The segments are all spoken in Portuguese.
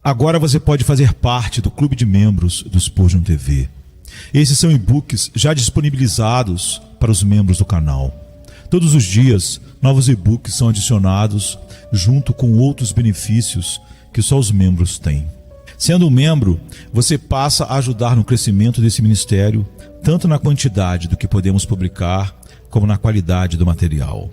Agora você pode fazer parte do clube de membros do Spurgeon TV. Esses são e-books já disponibilizados para os membros do canal. Todos os dias, novos e-books são adicionados junto com outros benefícios que só os membros têm. Sendo um membro, você passa a ajudar no crescimento desse ministério, tanto na quantidade do que podemos publicar, como na qualidade do material.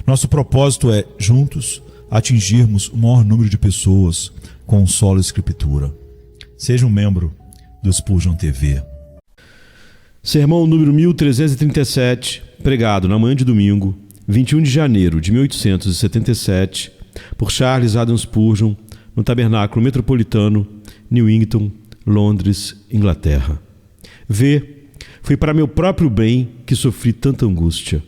Nosso propósito é, juntos, atingirmos o maior número de pessoas com solo escritura. Seja um membro do Spurgeon TV. Sermão número 1337, pregado na manhã de domingo, 21 de janeiro de 1877, por Charles Haddon Spurgeon, no Tabernáculo Metropolitano, Newington, Londres, Inglaterra. Vê, foi para meu próprio bem que sofri tanta angústia.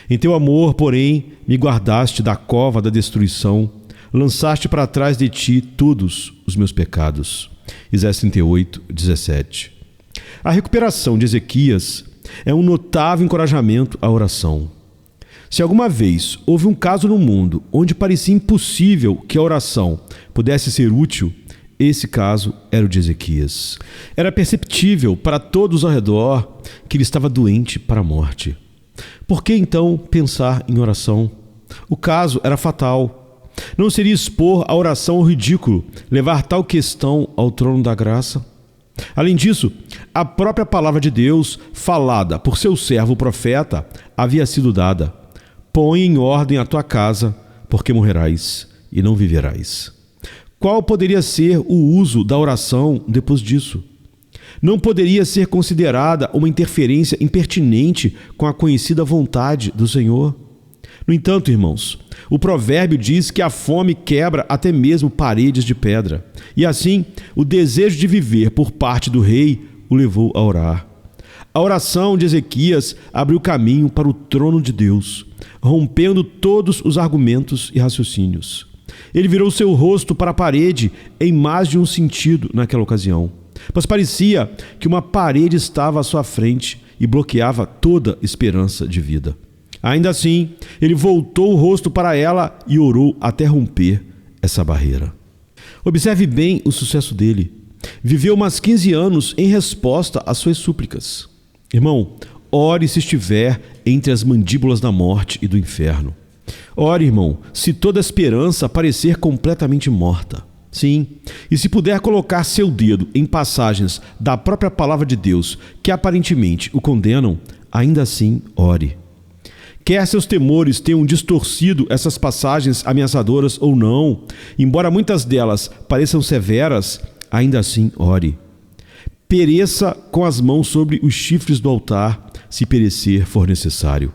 Em teu amor, porém, me guardaste da cova da destruição, lançaste para trás de ti todos os meus pecados. Isaías 38, 17. A recuperação de Ezequias é um notável encorajamento à oração. Se alguma vez houve um caso no mundo onde parecia impossível que a oração pudesse ser útil, esse caso era o de Ezequias. Era perceptível para todos ao redor que ele estava doente para a morte. Por que então pensar em oração? O caso era fatal. Não seria expor a oração ao ridículo levar tal questão ao trono da graça? Além disso, a própria palavra de Deus, falada por seu servo profeta, havia sido dada. Põe em ordem a tua casa, porque morrerás e não viverás. Qual poderia ser o uso da oração depois disso? Não poderia ser considerada uma interferência impertinente com a conhecida vontade do Senhor? No entanto, irmãos, o provérbio diz que a fome quebra até mesmo paredes de pedra. E assim, o desejo de viver por parte do rei o levou a orar. A oração de Ezequias abriu caminho para o trono de Deus, rompendo todos os argumentos e raciocínios. Ele virou seu rosto para a parede em mais de um sentido naquela ocasião, pois parecia que uma parede estava à sua frente e bloqueava toda esperança de vida. Ainda assim, ele voltou o rosto para ela e orou até romper essa barreira. Observe bem o sucesso dele. Viveu mais 15 anos em resposta às suas súplicas. Irmão, ore se estiver entre as mandíbulas da morte e do inferno. Ore, irmão, se toda esperança parecer completamente morta. Sim, e se puder colocar seu dedo em passagens da própria palavra de Deus que aparentemente o condenam, ainda assim ore. Quer seus temores tenham distorcido essas passagens ameaçadoras ou não, embora muitas delas pareçam severas, ainda assim ore. Pereça com as mãos sobre os chifres do altar, se perecer for necessário.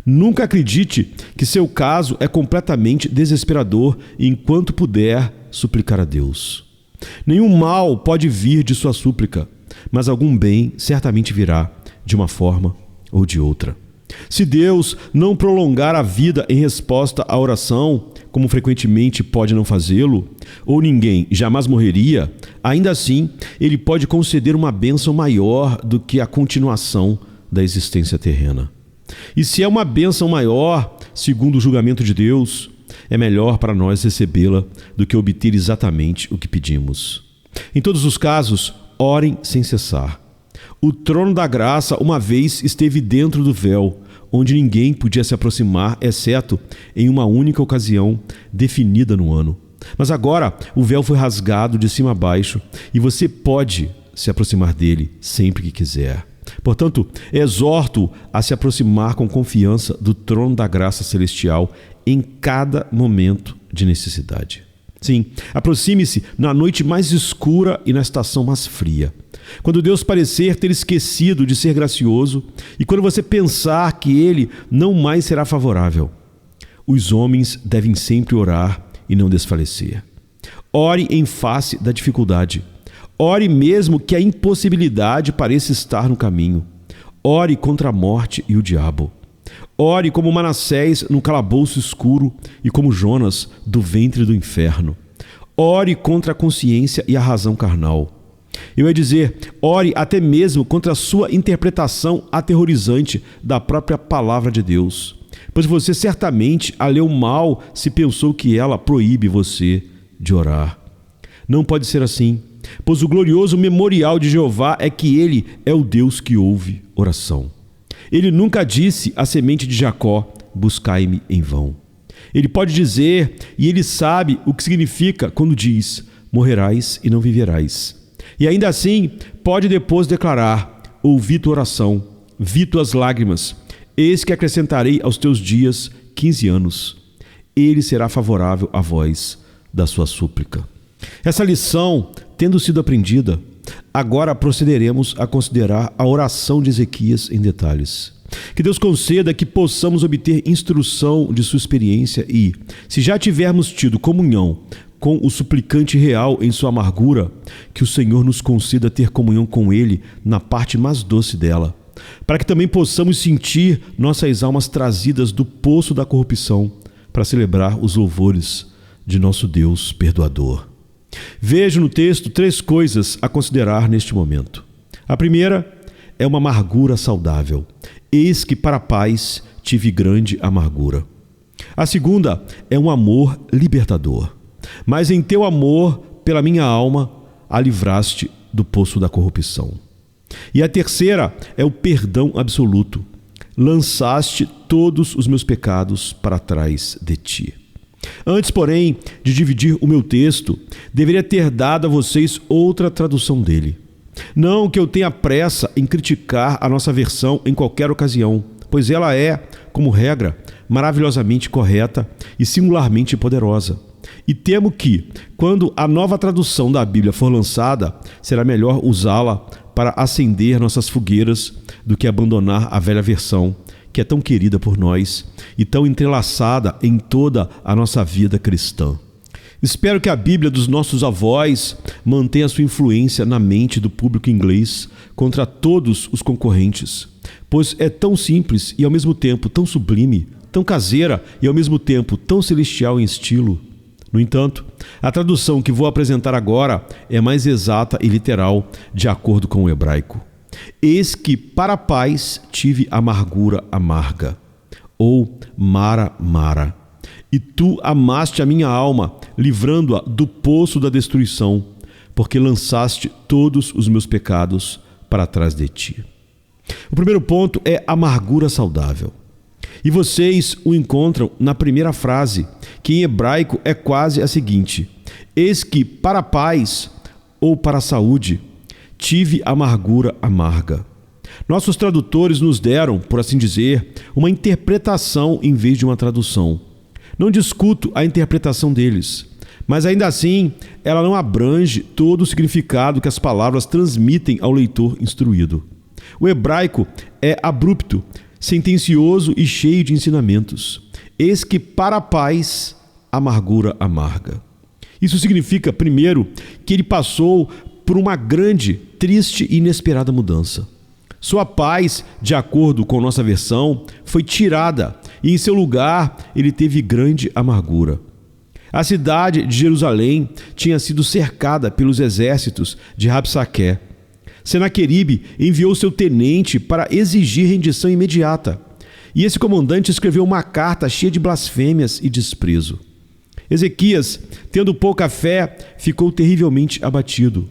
Nunca acredite que seu caso é completamente desesperador enquanto puder suplicar a Deus. Nenhum mal pode vir de sua súplica, mas algum bem certamente virá de uma forma ou de outra. Se Deus não prolongar a vida em resposta à oração, como frequentemente pode não fazê-lo, ou ninguém jamais morreria, ainda assim Ele pode conceder uma bênção maior do que a continuação da existência terrena. E se é uma bênção maior, segundo o julgamento de Deus, é melhor para nós recebê-la do que obter exatamente o que pedimos. Em todos os casos, orem sem cessar. O trono da graça uma vez esteve dentro do véu, onde ninguém podia se aproximar, exceto em uma única ocasião definida no ano. Mas agora o véu foi rasgado de cima a baixo e você pode se aproximar dele sempre que quiser. Portanto, exorto a se aproximar com confiança do trono da graça celestial em cada momento de necessidade. Sim, aproxime-se na noite mais escura e na estação mais fria. Quando Deus parecer ter esquecido de ser gracioso e quando você pensar que Ele não mais será favorável. Os homens devem sempre orar e não desfalecer. Ore em face da dificuldade. Ore mesmo que a impossibilidade pareça estar no caminho. Ore contra a morte e o diabo. Ore como Manassés no calabouço escuro e como Jonas do ventre do inferno. Ore contra a consciência e a razão carnal. Eu ia dizer, ore até mesmo contra a sua interpretação aterrorizante da própria palavra de Deus, pois você certamente a leu mal se pensou que ela proíbe você de orar. Não pode ser assim, pois o glorioso memorial de Jeová é que ele é o Deus que ouve oração. Ele nunca disse à semente de Jacó: buscai-me em vão. Ele pode dizer, e ele sabe o que significa quando diz: morrerás e não viverás. E ainda assim, pode depois declarar: ouvi tua oração, vi tuas lágrimas, eis que acrescentarei aos teus dias 15 anos. Ele será favorável à voz da sua súplica. Essa lição, tendo sido aprendida, agora procederemos a considerar a oração de Ezequias em detalhes. Que Deus conceda que possamos obter instrução de sua experiência e, se já tivermos tido comunhão com o suplicante real em sua amargura, que o Senhor nos conceda ter comunhão com ele na parte mais doce dela, para que também possamos sentir nossas almas trazidas do poço da corrupção para celebrar os louvores de nosso Deus perdoador. Vejo no texto 3 coisas a considerar neste momento. A primeira é uma amargura saudável. Eis que para a paz tive grande amargura. A segunda é um amor libertador. Mas em teu amor pela minha alma a livraste do poço da corrupção. E a terceira é o perdão absoluto. Lançaste todos os meus pecados para trás de ti. Antes, porém, de dividir o meu texto, deveria ter dado a vocês outra tradução dele. Não que eu tenha pressa em criticar a nossa versão em qualquer ocasião, pois ela é, como regra, maravilhosamente correta e singularmente poderosa. E temo que, quando a nova tradução da Bíblia for lançada, será melhor usá-la para acender nossas fogueiras do que abandonar a velha versão, que é tão querida por nós e tão entrelaçada em toda a nossa vida cristã. Espero que a Bíblia dos nossos avós mantenha sua influência na mente do público inglês contra todos os concorrentes, pois é tão simples e ao mesmo tempo tão sublime, tão caseira e ao mesmo tempo tão celestial em estilo. No entanto, a tradução que vou apresentar agora é mais exata e literal, de acordo com o hebraico. Eis que para a paz tive amargura amarga, ou mara mara, e tu amaste a minha alma, livrando-a do poço da destruição, porque lançaste todos os meus pecados para trás de ti. O primeiro ponto é amargura saudável. E vocês o encontram na primeira frase, que em hebraico é quase a seguinte: eis que para a paz, ou para a saúde, tive amargura amarga. Nossos tradutores nos deram, por assim dizer, uma interpretação em vez de uma tradução. Não discuto a interpretação deles, mas ainda assim ela não abrange todo o significado que as palavras transmitem ao leitor instruído. O hebraico é abrupto, sentencioso e cheio de ensinamentos. Eis que para a paz, amargura amarga. Isso significa, primeiro, que ele passou por uma grande, triste e inesperada mudança. Sua paz, de acordo com nossa versão, foi tirada e em seu lugar ele teve grande amargura. A cidade de Jerusalém tinha sido cercada pelos exércitos de Rabsaqué. Senaqueribe enviou seu tenente para exigir rendição imediata. E esse comandante escreveu uma carta cheia de blasfêmias e desprezo. Ezequias, tendo pouca fé, ficou terrivelmente abatido.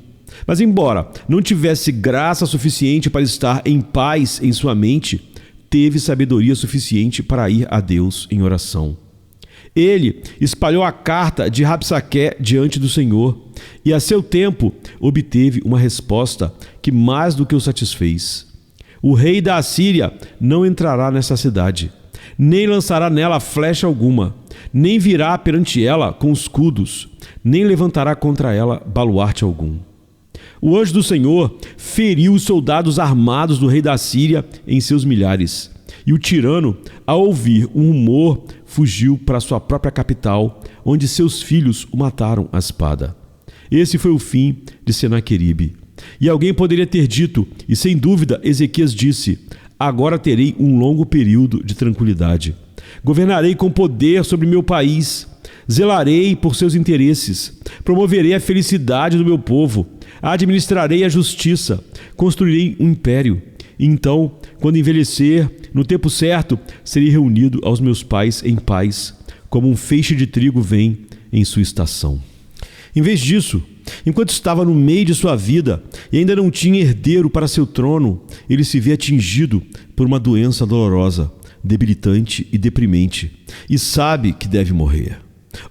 Mas embora não tivesse graça suficiente para estar em paz em sua mente, teve sabedoria suficiente para ir a Deus em oração. Ele espalhou a carta de Rabsaqué diante do Senhor e a seu tempo obteve uma resposta que mais do que o satisfez. O rei da Assíria não entrará nessa cidade, nem lançará nela flecha alguma, nem virá perante ela com escudos, nem levantará contra ela baluarte algum. O anjo do Senhor feriu os soldados armados do rei da Síria em seus milhares. E o tirano, ao ouvir um rumor, fugiu para sua própria capital, onde seus filhos o mataram à espada. Esse foi o fim de Senaqueribe. E alguém poderia ter dito, e sem dúvida Ezequias disse: agora terei um longo período de tranquilidade. Governarei com poder sobre meu país. Zelarei por seus interesses. Promoverei a felicidade do meu povo. Administrarei a justiça, construirei um império. E então, quando envelhecer, no tempo certo, serei reunido aos meus pais em paz, como um feixe de trigo vem em sua estação. Em vez disso, enquanto estava no meio de sua vida e ainda não tinha herdeiro para seu trono, ele se vê atingido por uma doença dolorosa, debilitante e deprimente, e sabe que deve morrer.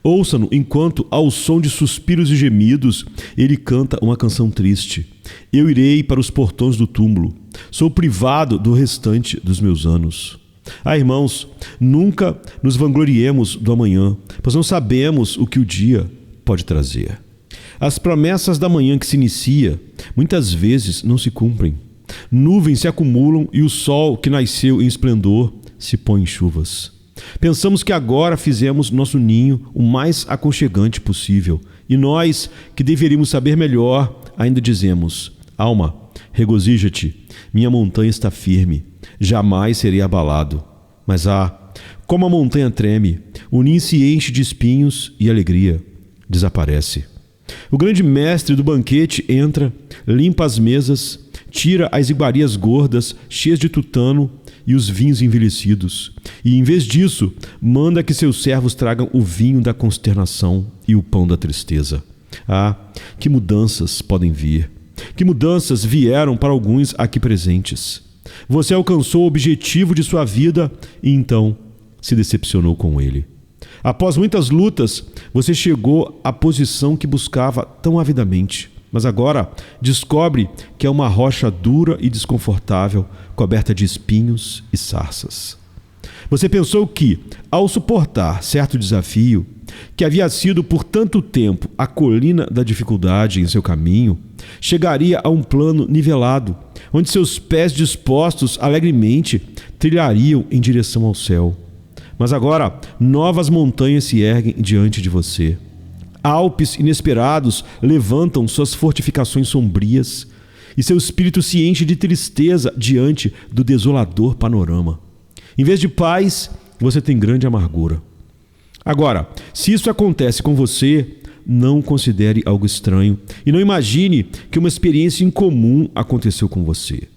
Ouça-no enquanto, ao som de suspiros e gemidos, ele canta uma canção triste. Eu irei para os portões do túmulo. Sou privado do restante dos meus anos. Irmãos, nunca nos vangloriemos do amanhã, pois não sabemos o que o dia pode trazer. As promessas da manhã que se inicia, muitas vezes não se cumprem. Nuvens se acumulam e o sol que nasceu em esplendor se põe em chuvas. Pensamos que agora fizemos nosso ninho o mais aconchegante possível. E nós, que deveríamos saber melhor, ainda dizemos: alma, regozija-te, minha montanha está firme, jamais serei abalado. Mas como a montanha treme, o ninho se enche de espinhos e alegria desaparece. O grande mestre do banquete entra, limpa as mesas, tira as iguarias gordas, cheias de tutano, e os vinhos envelhecidos, e em vez disso, manda que seus servos tragam o vinho da consternação e o pão da tristeza. Que mudanças podem vir! Que mudanças vieram para alguns aqui presentes! Você alcançou o objetivo de sua vida e então se decepcionou com ele. Após muitas lutas, você chegou à posição que buscava tão avidamente. Mas agora descobre que é uma rocha dura e desconfortável, coberta de espinhos e sarças. Você pensou que, ao suportar certo desafio, que havia sido por tanto tempo a colina da dificuldade em seu caminho, chegaria a um plano nivelado, onde seus pés dispostos alegremente trilhariam em direção ao céu. Mas agora novas montanhas se erguem diante de você. Alpes inesperados levantam suas fortificações sombrias e seu espírito se enche de tristeza diante do desolador panorama. Em vez de paz, você tem grande amargura. Agora, se isso acontece com você, não considere algo estranho e não imagine que uma experiência incomum aconteceu com você.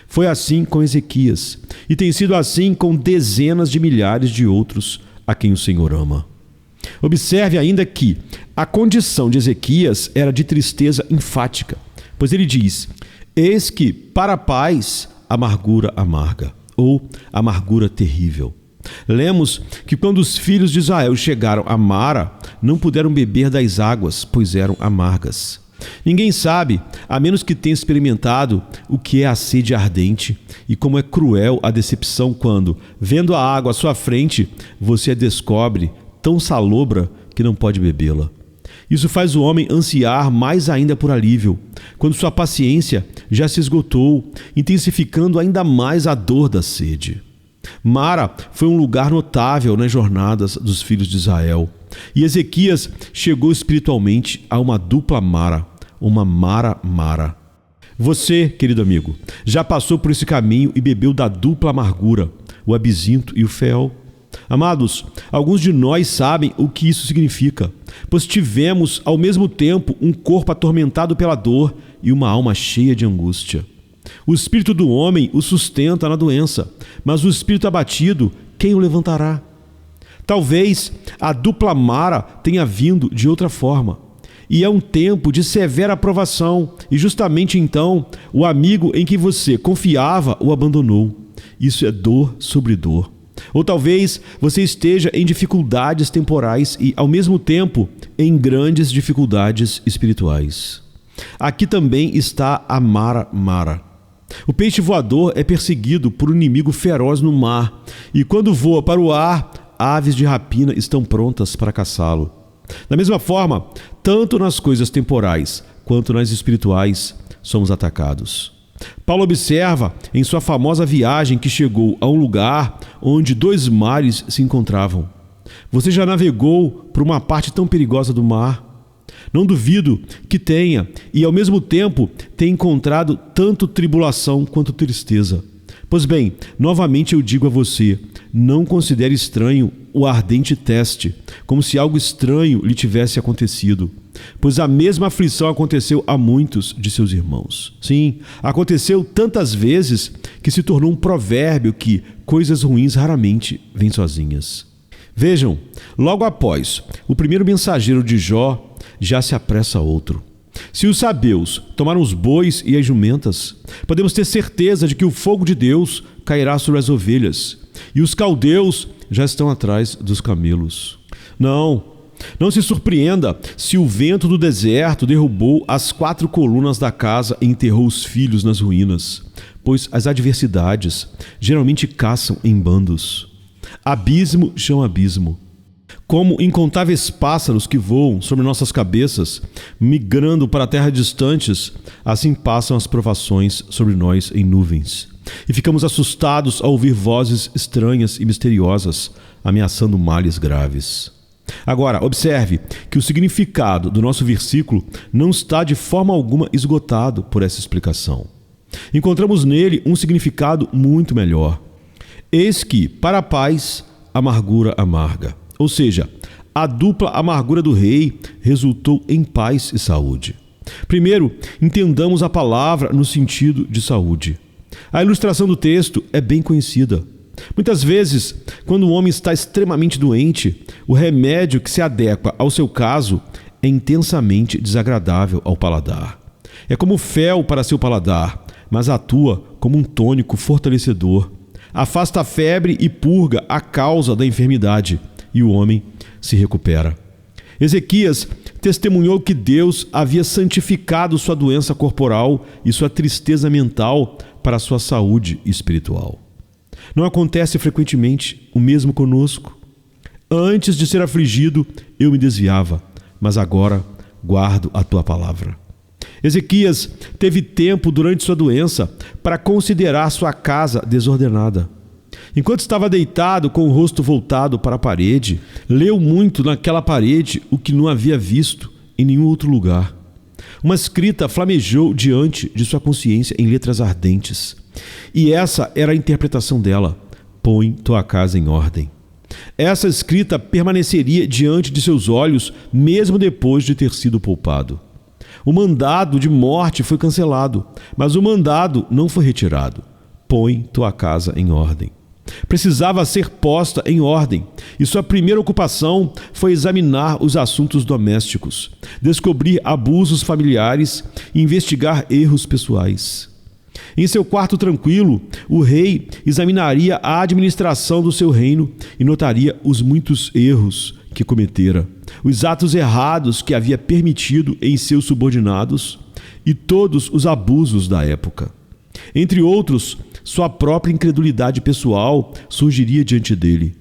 Foi assim com Ezequias e tem sido assim com dezenas de milhares de outros a quem o Senhor ama. Observe ainda que a condição de Ezequias era de tristeza enfática, pois ele diz: eis que para a paz amargura amarga, ou amargura terrível. Lemos que quando os filhos de Israel chegaram a Mara, não puderam beber das águas, pois eram amargas. Ninguém sabe, a menos que tenha experimentado, o que é a sede ardente e como é cruel a decepção quando, vendo a água à sua frente, você a descobre tão salobra que não pode bebê-la. Isso faz o homem ansiar mais ainda por alívio, quando sua paciência já se esgotou, intensificando ainda mais a dor da sede. Mara foi um lugar notável nas jornadas dos filhos de Israel, e Ezequias chegou espiritualmente a uma dupla Mara, uma Mara-Mara. Você, querido amigo, já passou por esse caminho e bebeu da dupla amargura, o abisinto e o fel? Amados, alguns de nós sabem o que isso significa, pois tivemos ao mesmo tempo um corpo atormentado pela dor e uma alma cheia de angústia. O espírito do homem o sustenta na doença, mas o espírito abatido, quem o levantará? Talvez a dupla Mara tenha vindo de outra forma, e é um tempo de severa provação, e justamente então o amigo em que você confiava o abandonou. Isso é dor sobre dor. Ou talvez você esteja em dificuldades temporais e, ao mesmo tempo, em grandes dificuldades espirituais. Aqui também está a Mara-Mara. O peixe voador é perseguido por um inimigo feroz no mar, e quando voa para o ar, aves de rapina estão prontas para caçá-lo. Da mesma forma, tanto nas coisas temporais quanto nas espirituais, somos atacados. Paulo observa em sua famosa viagem que chegou a um lugar onde dois mares se encontravam. Você já navegou por uma parte tão perigosa do mar? Não duvido que tenha, e ao mesmo tempo tenha encontrado tanto tribulação quanto tristeza. Pois bem, novamente eu digo a você, não considere estranho o ardente teste, como se algo estranho lhe tivesse acontecido. Pois a mesma aflição aconteceu a muitos de seus irmãos. Sim, aconteceu tantas vezes que se tornou um provérbio que coisas ruins raramente vêm sozinhas. Vejam, logo após o primeiro mensageiro de Jó, já se apressa outro. Se os sabeus tomaram os bois e as jumentas, podemos ter certeza de que o fogo de Deus cairá sobre as ovelhas, e os caldeus já estão atrás dos camelos. Não se surpreenda se o vento do deserto derrubou as 4 colunas da casa e enterrou os filhos nas ruínas, pois as adversidades geralmente caçam em bandos. Abismo chama abismo. Como incontáveis pássaros que voam sobre nossas cabeças, migrando para terras distantes, assim passam as provações sobre nós em nuvens. E ficamos assustados ao ouvir vozes estranhas e misteriosas, ameaçando males graves. Agora, observe que o significado do nosso versículo não está de forma alguma esgotado por essa explicação. Encontramos nele um significado muito melhor. Eis que, para a paz, amargura amarga. Ou seja, a dupla amargura do rei resultou em paz e saúde. Primeiro, entendamos a palavra no sentido de saúde. A ilustração do texto é bem conhecida. Muitas vezes, quando o homem está extremamente doente, o remédio que se adequa ao seu caso é intensamente desagradável ao paladar. É como fel para seu paladar, mas atua como um tônico fortalecedor. Afasta a febre e purga a causa da enfermidade, e o homem se recupera. Ezequias testemunhou que Deus havia santificado sua doença corporal e sua tristeza mental para a sua saúde espiritual. Não acontece frequentemente o mesmo conosco? Antes de ser afligido, eu me desviava, mas agora guardo a tua palavra. Ezequias teve tempo durante sua doença para considerar sua casa desordenada. Enquanto estava deitado com o rosto voltado para a parede, leu muito naquela parede o que não havia visto em nenhum outro lugar. Uma escrita flamejou diante de sua consciência em letras ardentes. E essa era a interpretação dela: põe tua casa em ordem. Essa escrita permaneceria diante de seus olhos mesmo depois de ter sido poupado. O mandado de morte foi cancelado, mas o mandado não foi retirado. Põe tua casa em ordem. Precisava ser posta em ordem, e sua primeira ocupação foi examinar os assuntos domésticos, descobrir abusos familiares e investigar erros pessoais. Em seu quarto tranquilo, o rei examinaria a administração do seu reino e notaria os muitos erros que cometera, os atos errados que havia permitido em seus subordinados e todos os abusos da época. Entre outros, sua própria incredulidade pessoal surgiria diante dele.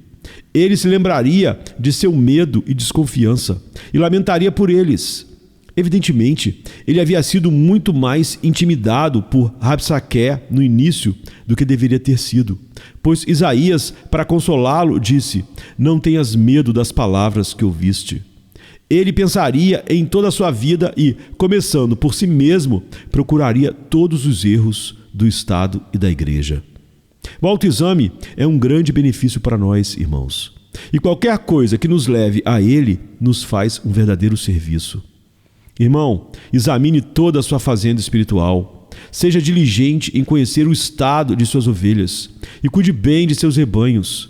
Ele se lembraria de seu medo e desconfiança e lamentaria por eles. Evidentemente, ele havia sido muito mais intimidado por Rabsaqué no início do que deveria ter sido, pois Isaías, para consolá-lo, disse: não tenhas medo das palavras que ouviste. Ele pensaria em toda a sua vida e, começando por si mesmo, procuraria todos os erros do Estado e da Igreja. O autoexame é um grande benefício para nós, irmãos. E qualquer coisa que nos leve a ele nos faz um verdadeiro serviço. Irmão, examine toda a sua fazenda espiritual. Seja diligente em conhecer o estado de suas ovelhas e cuide bem de seus rebanhos.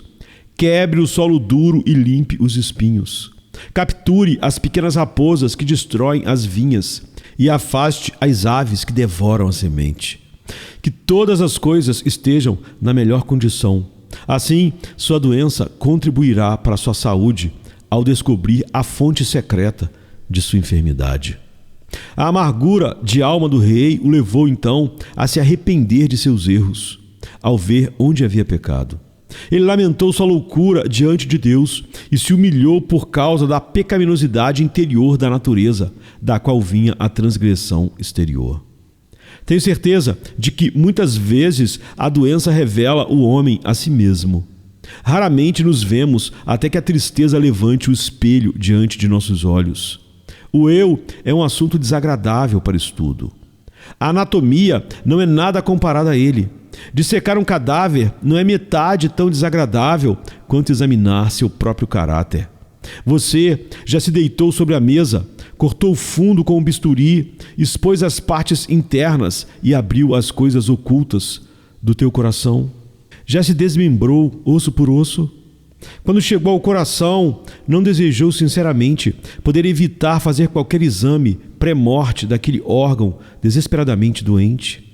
Quebre o solo duro e limpe os espinhos. Capture as pequenas raposas que destroem as vinhas e afaste as aves que devoram a semente. Que todas as coisas estejam na melhor condição. Assim, sua doença contribuirá para a sua saúde ao descobrir a fonte secreta de sua enfermidade. A amargura de alma do rei o levou então a se arrepender de seus erros, ao ver onde havia pecado. Ele lamentou sua loucura diante de Deus e se humilhou por causa da pecaminosidade interior da natureza, da qual vinha a transgressão exterior. Tenho certeza de que muitas vezes a doença revela o homem a si mesmo. Raramente nos vemos até que a tristeza levante o espelho diante de nossos olhos. O eu é um assunto desagradável para estudo. A anatomia não é nada comparada a ele. Dissecar um cadáver não é metade tão desagradável quanto examinar seu próprio caráter. Você já se deitou sobre a mesa, cortou fundo com um bisturi, expôs as partes internas e abriu as coisas ocultas do teu coração? Já se desmembrou osso por osso? Quando chegou ao coração, não desejou sinceramente poder evitar fazer qualquer exame pré-morte daquele órgão desesperadamente doente.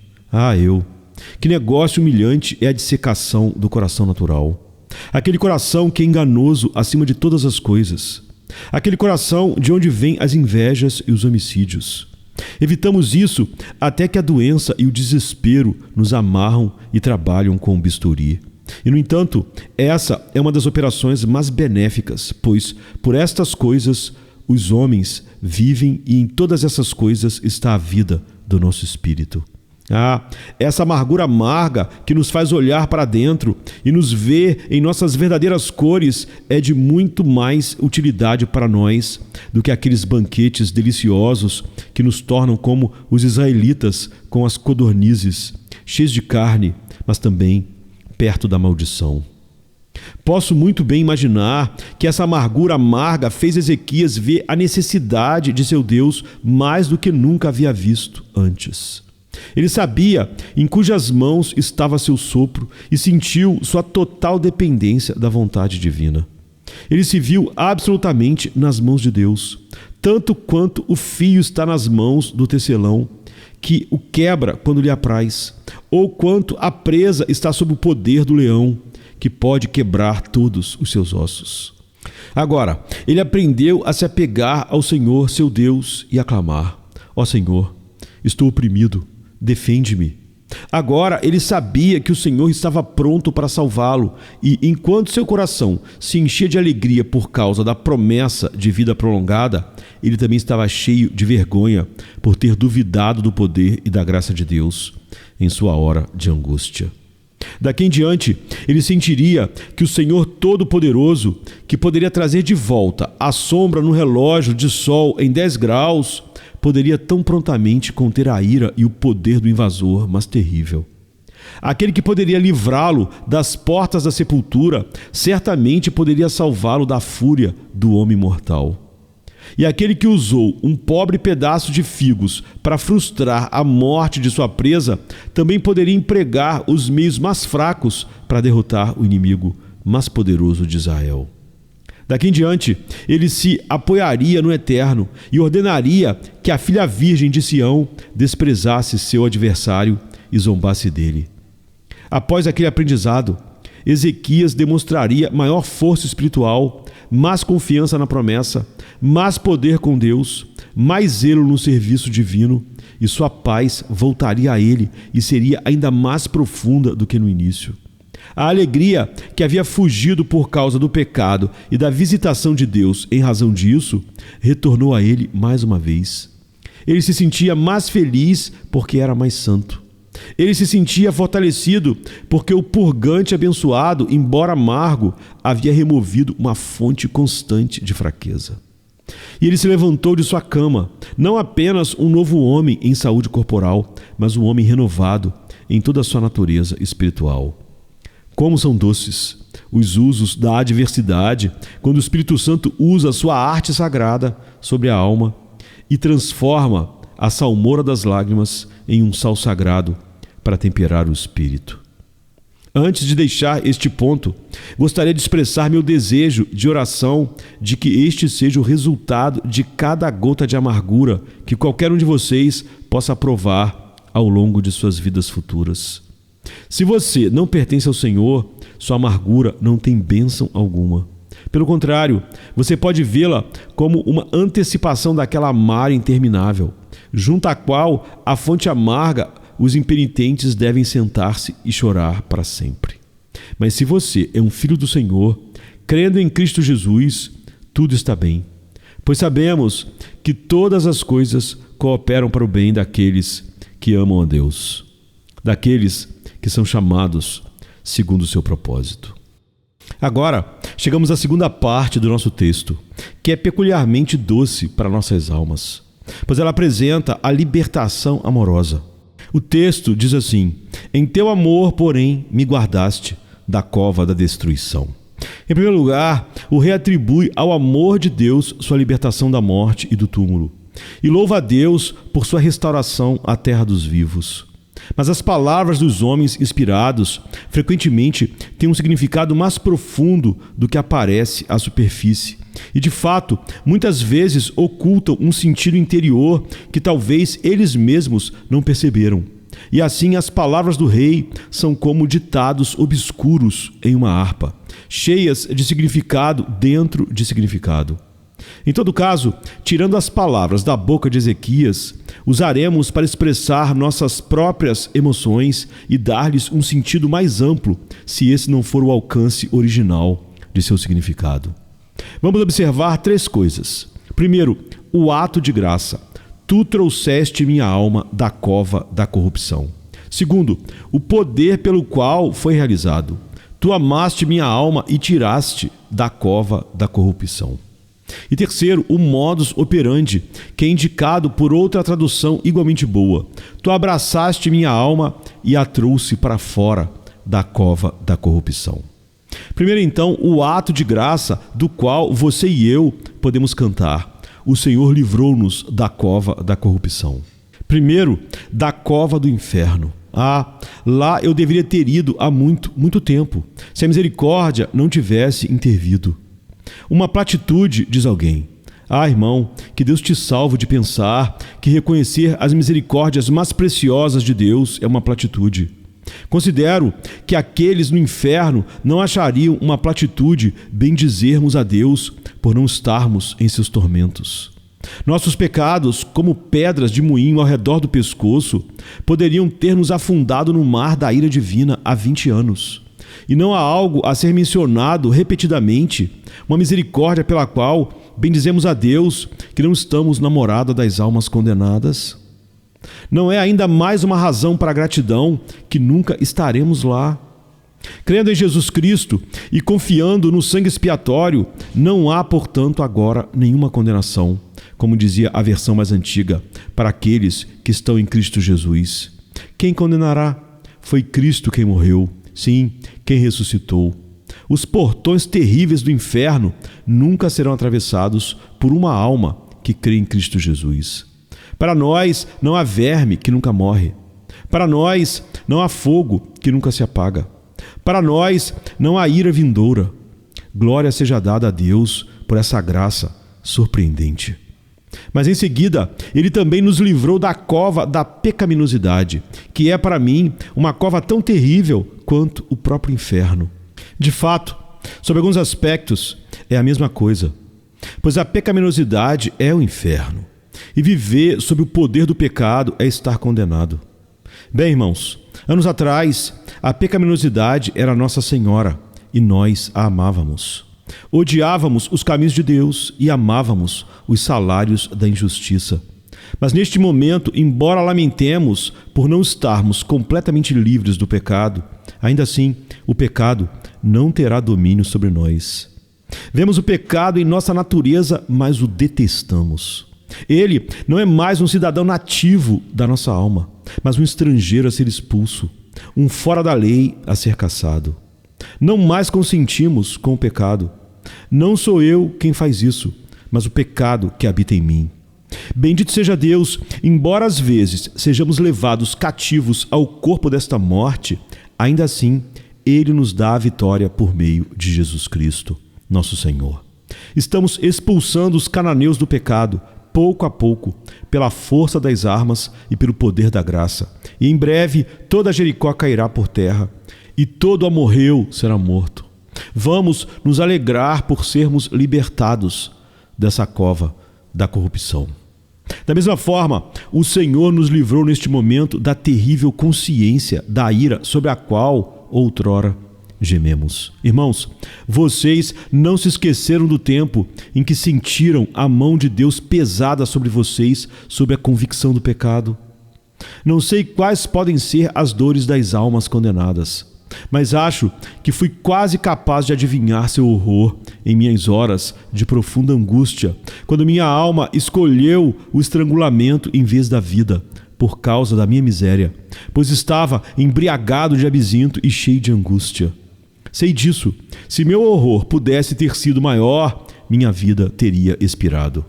Que negócio humilhante é a dissecação do coração natural. Aquele coração que é enganoso acima de todas as coisas. Aquele coração de onde vêm as invejas e os homicídios. Evitamos isso até que a doença e o desespero nos amarram e trabalham com o bisturi. E, no entanto, essa é uma das operações mais benéficas, pois por estas coisas os homens vivem e em todas essas coisas está a vida do nosso espírito. Essa amargura amarga que nos faz olhar para dentro e nos ver em nossas verdadeiras cores é de muito mais utilidade para nós do que aqueles banquetes deliciosos que nos tornam como os israelitas com as codornizes, cheios de carne, mas também perto da maldição. Posso muito bem imaginar que essa amargura amarga fez Ezequias ver a necessidade de seu Deus mais do que nunca havia visto antes. Ele sabia em cujas mãos estava seu sopro e sentiu sua total dependência da vontade divina. Ele se viu absolutamente nas mãos de Deus, tanto quanto o fio está nas mãos do tecelão, que o quebra quando lhe apraz, ou quanto a presa está sob o poder do leão, que pode quebrar todos os seus ossos. Agora, ele aprendeu a se apegar ao Senhor, seu Deus, e a clamar: ó Senhor, estou oprimido, defende-me. Agora ele sabia que o Senhor estava pronto para salvá-lo e, enquanto seu coração se enchia de alegria por causa da promessa de vida prolongada, ele também estava cheio de vergonha por ter duvidado do poder e da graça de Deus em sua hora de angústia. Daqui em diante, ele sentiria que o Senhor Todo-Poderoso, que poderia trazer de volta a sombra no relógio de sol em 10 graus, poderia tão prontamente conter a ira e o poder do invasor mais terrível. Aquele que poderia livrá-lo das portas da sepultura, certamente poderia salvá-lo da fúria do homem mortal. E aquele que usou um pobre pedaço de figos para frustrar a morte de sua presa, também poderia empregar os meios mais fracos para derrotar o inimigo mais poderoso de Israel. Daqui em diante, ele se apoiaria no Eterno e ordenaria que a filha virgem de Sião desprezasse seu adversário e zombasse dele. Após aquele aprendizado, Ezequias demonstraria maior força espiritual, mais confiança na promessa, mais poder com Deus, mais zelo no serviço divino, e sua paz voltaria a ele e seria ainda mais profunda do que no início. A alegria que havia fugido por causa do pecado e da visitação de Deus em razão disso, retornou a ele mais uma vez. Ele se sentia mais feliz porque era mais santo. Ele se sentia fortalecido porque o purgante abençoado, embora amargo, havia removido uma fonte constante de fraqueza. E ele se levantou de sua cama, não apenas um novo homem em saúde corporal, mas um homem renovado em toda a sua natureza espiritual. Como são doces os usos da adversidade quando o Espírito Santo usa a sua arte sagrada sobre a alma e transforma a salmoura das lágrimas em um sal sagrado para temperar o espírito. Antes de deixar este ponto, gostaria de expressar meu desejo de oração de que este seja o resultado de cada gota de amargura que qualquer um de vocês possa provar ao longo de suas vidas futuras. Se você não pertence ao Senhor, sua amargura não tem bênção alguma. Pelo contrário, você pode vê-la como uma antecipação daquela mar interminável, junto à qual a fonte amarga os impenitentes devem sentar-se e chorar para sempre. Mas se você é um filho do Senhor, crendo em Cristo Jesus, tudo está bem, pois sabemos que todas as coisas cooperam para o bem daqueles que amam a Deus, daqueles que são chamados segundo o seu propósito. Agora, chegamos à segunda parte do nosso texto, que é peculiarmente doce para nossas almas, pois ela apresenta a libertação amorosa. O texto diz assim: em teu amor, porém, me guardaste da cova da destruição. Em primeiro lugar, o rei atribui ao amor de Deus sua libertação da morte e do túmulo, e louva a Deus por sua restauração à terra dos vivos. Mas as palavras dos homens inspirados frequentemente têm um significado mais profundo do que aparece à superfície. E, de fato, muitas vezes ocultam um sentido interior que talvez eles mesmos não perceberam. E assim as palavras do rei são como ditados obscuros em uma harpa, cheias de significado dentro de significado. Em todo caso, tirando as palavras da boca de Ezequias, usaremos para expressar nossas próprias emoções e dar-lhes um sentido mais amplo, se esse não for o alcance original de seu significado. Vamos observar 3 coisas. Primeiro, o ato de graça. Tu trouxeste minha alma da cova da corrupção. Segundo, o poder pelo qual foi realizado. Tu amaste minha alma e tiraste da cova da corrupção. E terceiro, o modus operandi, que é indicado por outra tradução igualmente boa. Tu abraçaste minha alma e a trouxe para fora da cova da corrupção. Primeiro, então, o ato de graça do qual você e eu podemos cantar. O Senhor livrou-nos da cova da corrupção. Primeiro, da cova do inferno. Lá eu deveria ter ido há muito tempo, se a misericórdia não tivesse intervido. Uma platitude, diz alguém. Irmão, que Deus te salve de pensar que reconhecer as misericórdias mais preciosas de Deus é uma platitude. Considero que aqueles no inferno não achariam uma platitude bendizermos a Deus por não estarmos em seus tormentos. Nossos pecados, como pedras de moinho ao redor do pescoço, poderiam ter nos afundado no mar da ira divina há 20 anos. E não há algo a ser mencionado repetidamente, uma misericórdia pela qual bendizemos a Deus que não estamos na morada das almas condenadas? Não é ainda mais uma razão para a gratidão que nunca estaremos lá? Crendo em Jesus Cristo e confiando no sangue expiatório, não há, portanto, agora nenhuma condenação, como dizia a versão mais antiga, para aqueles que estão em Cristo Jesus. Quem condenará? Foi Cristo quem morreu, sim, quem ressuscitou. Os portões terríveis do inferno nunca serão atravessados por uma alma que crê em Cristo Jesus. Para nós não há verme que nunca morre. Para nós não há fogo que nunca se apaga. Para nós não há ira vindoura. Glória seja dada a Deus por essa graça surpreendente. Mas em seguida, Ele também nos livrou da cova da pecaminosidade, que é para mim uma cova tão terrível quanto o próprio inferno. De fato, sob alguns aspectos, é a mesma coisa, pois a pecaminosidade é o inferno, e viver sob o poder do pecado é estar condenado. Bem, irmãos, anos atrás, a pecaminosidade era Nossa Senhora, e nós a amávamos. Odiávamos os caminhos de Deus e amávamos os salários da injustiça. Mas neste momento, embora lamentemos por não estarmos completamente livres do pecado, ainda assim, o pecado não terá domínio sobre nós. Vemos o pecado em nossa natureza, mas o detestamos. Ele não é mais um cidadão nativo da nossa alma, mas um estrangeiro a ser expulso, um fora da lei a ser caçado. Não mais consentimos com o pecado. Não sou eu quem faz isso, mas o pecado que habita em mim. Bendito seja Deus, embora às vezes sejamos levados cativos ao corpo desta morte, ainda assim Ele nos dá a vitória por meio de Jesus Cristo, nosso Senhor. Estamos expulsando os cananeus do pecado, pouco a pouco, pela força das armas e pelo poder da graça. E em breve toda Jericó cairá por terra, e todo amorreu será morto. Vamos nos alegrar por sermos libertados dessa cova da corrupção. Da mesma forma, o Senhor nos livrou neste momento da terrível consciência da ira sobre a qual outrora gememos. Irmãos, vocês não se esqueceram do tempo em que sentiram a mão de Deus pesada sobre vocês sob a convicção do pecado? Não sei quais podem ser as dores das almas condenadas, mas acho que fui quase capaz de adivinhar seu horror em minhas horas de profunda angústia, quando minha alma escolheu o estrangulamento em vez da vida, por causa da minha miséria, pois estava embriagado de absinto e cheio de angústia. Sei disso. Se meu horror pudesse ter sido maior, minha vida teria expirado.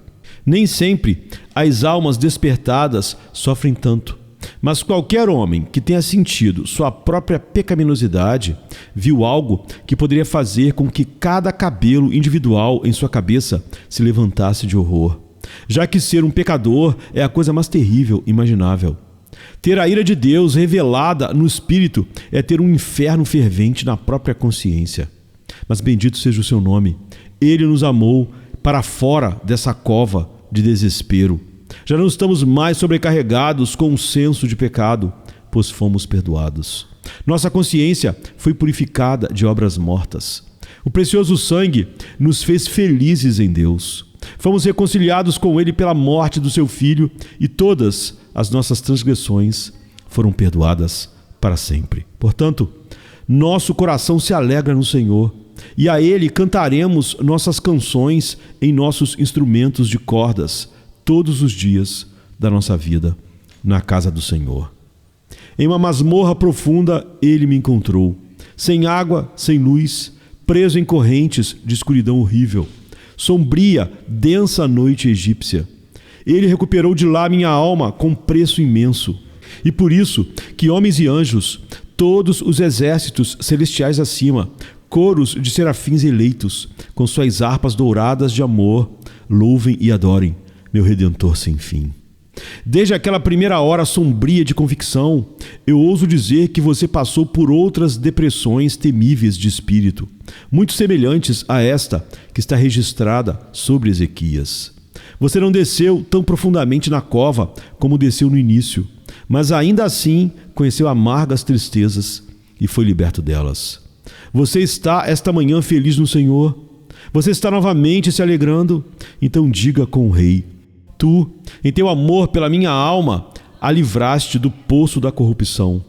Nem sempre as almas despertadas sofrem tanto. Mas qualquer homem que tenha sentido sua própria pecaminosidade viu algo que poderia fazer com que cada cabelo individual em sua cabeça se levantasse de horror, já que ser um pecador é a coisa mais terrível imaginável. Ter a ira de Deus revelada no Espírito é ter um inferno fervente na própria consciência. Mas bendito seja o seu nome. Ele nos amou para fora dessa cova de desespero. Já não estamos mais sobrecarregados com um senso de pecado, pois fomos perdoados. Nossa consciência foi purificada de obras mortas. O precioso sangue nos fez felizes em Deus. Fomos reconciliados com Ele pela morte do seu Filho e todas as nossas transgressões foram perdoadas para sempre. Portanto, nosso coração se alegra no Senhor e a Ele cantaremos nossas canções em nossos instrumentos de cordas todos os dias da nossa vida na casa do Senhor. Em uma masmorra profunda Ele me encontrou, sem água, sem luz, preso em correntes de escuridão horrível, sombria, densa noite egípcia. Ele recuperou de lá minha alma com preço imenso. E por isso que homens e anjos, todos os exércitos celestiais acima, coros de serafins eleitos, com suas harpas douradas de amor, louvem e adorem meu Redentor sem fim. Desde aquela primeira hora sombria de convicção, eu ouso dizer que você passou por outras depressões temíveis de espírito, muito semelhantes a esta que está registrada sobre Ezequias. Você não desceu tão profundamente na cova como desceu no início, mas ainda assim conheceu amargas tristezas e foi liberto delas. Você está esta manhã feliz no Senhor? Você está novamente se alegrando? Então diga com o Rei: Tu, em teu amor pela minha alma, a livraste do poço da corrupção.